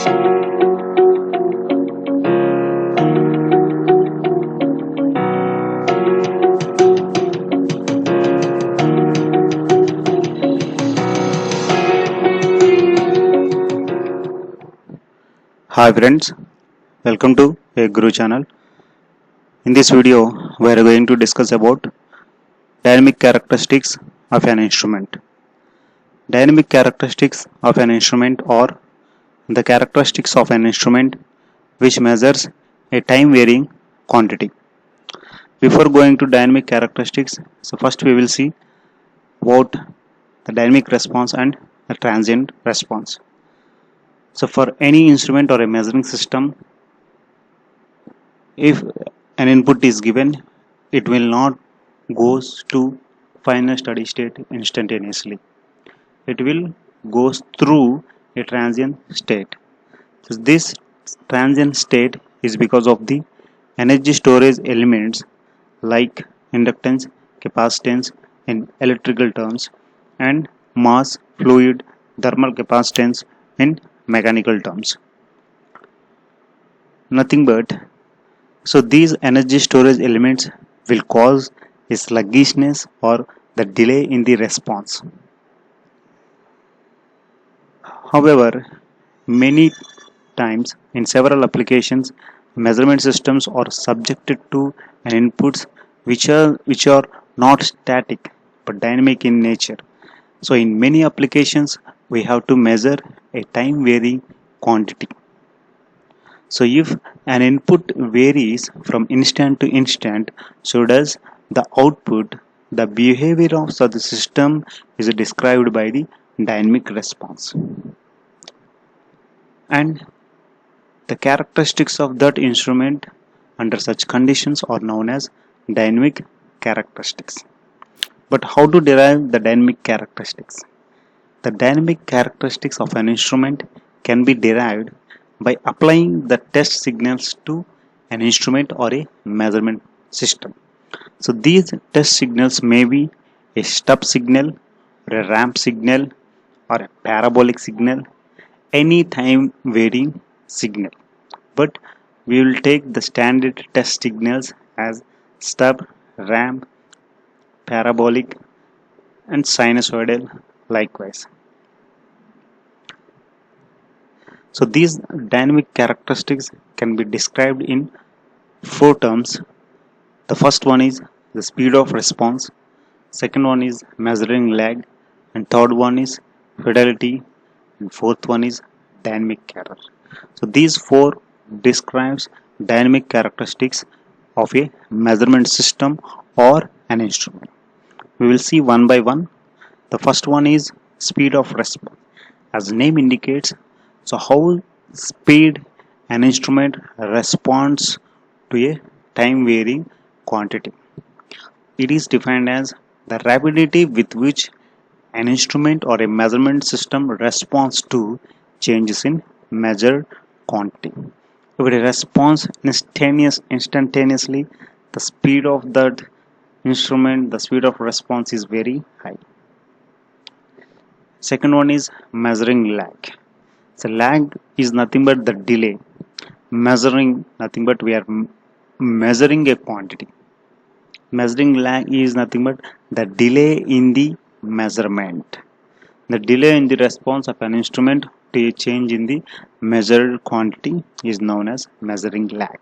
Hi friends, welcome to a Guru channel. In this video, we are going to discuss about dynamic characteristics of an instrument. Dynamic characteristics of an instrument or the characteristics of an instrument which measures a time varying quantity. Before going to dynamic characteristics, so first we will see about the dynamic response and the transient response. So for any instrument or a measuring system, if an input is given, it will not goes to final steady state instantaneously. It will goes through a transient state. So this transient state is because of the energy storage elements like inductance, capacitance in electrical terms, and mass, fluid, thermal capacitance in mechanical terms. Nothing but so these energy storage elements will cause a sluggishness or the delay in the response. However, many times in several applications, measurement systems are subjected to an inputs which are not static but dynamic in nature. So in many applications, we have to measure a time varying quantity. So if an input varies from instant to instant, so does the output. The behavior of the system is described by the dynamic response. And the characteristics of that instrument under such conditions are known as dynamic characteristics. But how to derive the dynamic characteristics? The dynamic characteristics of an instrument can be derived by applying the test signals to an instrument or a measurement system. So these test signals may be a stub signal or a ramp signal or a parabolic signal, any time varying signal. But we will take the standard test signals as stub, ramp, parabolic and sinusoidal likewise. So these dynamic characteristics can be described in four terms. The first one is the speed of response, second one is measuring lag, and third one is fidelity, and fourth one is dynamic error. So these four describes dynamic characteristics of a measurement system or an instrument. We will see one by one. The first one is speed of response. As the name indicates, so how speed an instrument responds to a time varying quantity. It is defined as the rapidity with which an instrument or a measurement system responds to changes in measured quantity. If it responds instantaneously, the speed of that instrument, the speed of response is very high. Second one is measuring lag. So lag is nothing but the delay. Measuring nothing but we are measuring a quantity. Measuring lag is nothing but the delay in the measurement. The delay in the response of an instrument to a change in the measured quantity is known as measuring lag.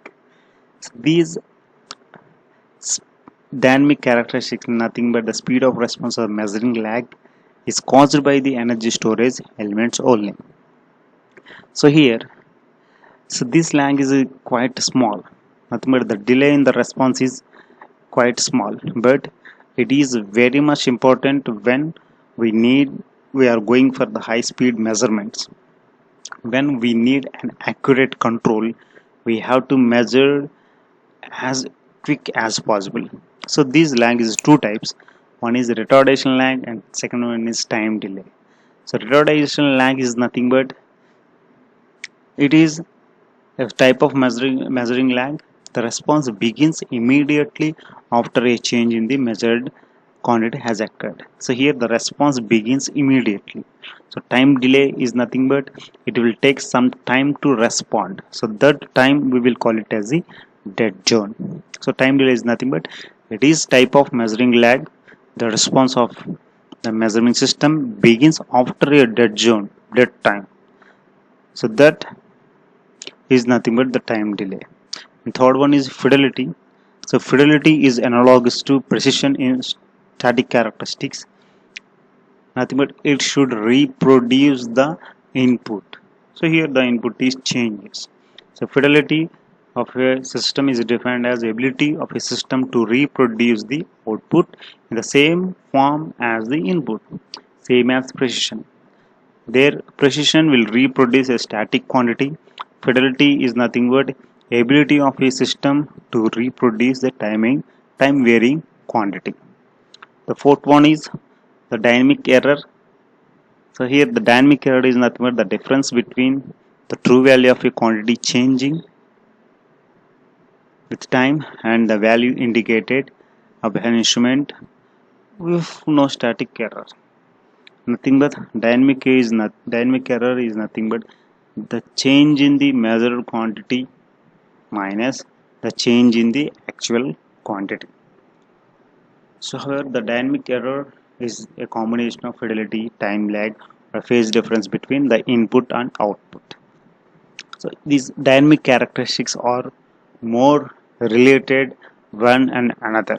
So these dynamic characteristics nothing but the speed of response of measuring lag is caused by the energy storage elements only. So here, so this lag is quite small. Nothing but the delay in the response is quite small, but it is very much important when we are going for the high speed measurements. When we need an accurate control, we have to measure as quick as possible. So this lag is two types. One is retardation lag and second one is time delay. So retardation lag is nothing but it is a type of measuring lag. The response begins immediately after a change in the measured quantity has occurred. So here the response begins immediately. So time delay is nothing but it will take some time to respond. So that time we will call it as the dead zone. So time delay is nothing but it is type of measuring lag. The response of the measurement system begins after a dead zone, dead time. So that is nothing but the time delay. And third one is fidelity. So fidelity is analogous to precision in static characteristics. Nothing but it should reproduce the input. So here the input is changes. So fidelity of a system is defined as the ability of a system to reproduce the output in the same form as the input, same as precision. Their precision will reproduce a static quantity. Fidelity is nothing but ability of a system to reproduce the time varying quantity. The fourth one is the dynamic error. So here the dynamic error is nothing but the difference between the true value of a quantity changing with time and the value indicated of an instrument with no static error. Nothing but dynamic error is nothing but the change in the measured quantity minus the change in the actual quantity. So however the dynamic error is a combination of fidelity, time lag, or phase difference between the input and output. So these dynamic characteristics are more related one and another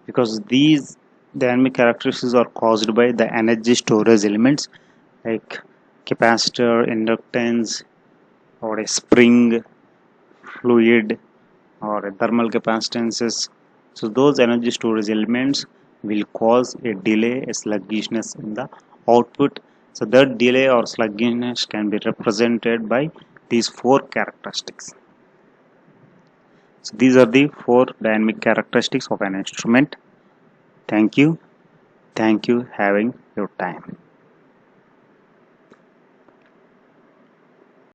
because these dynamic characteristics are caused by the energy storage elements like capacitor, inductance, or a spring, fluid, or a thermal capacitances. So those energy storage elements will cause a delay, a sluggishness in the output. So that delay or sluggishness can be represented by these four characteristics. So these are the four dynamic characteristics of an instrument. Thank you. Thank you having your time.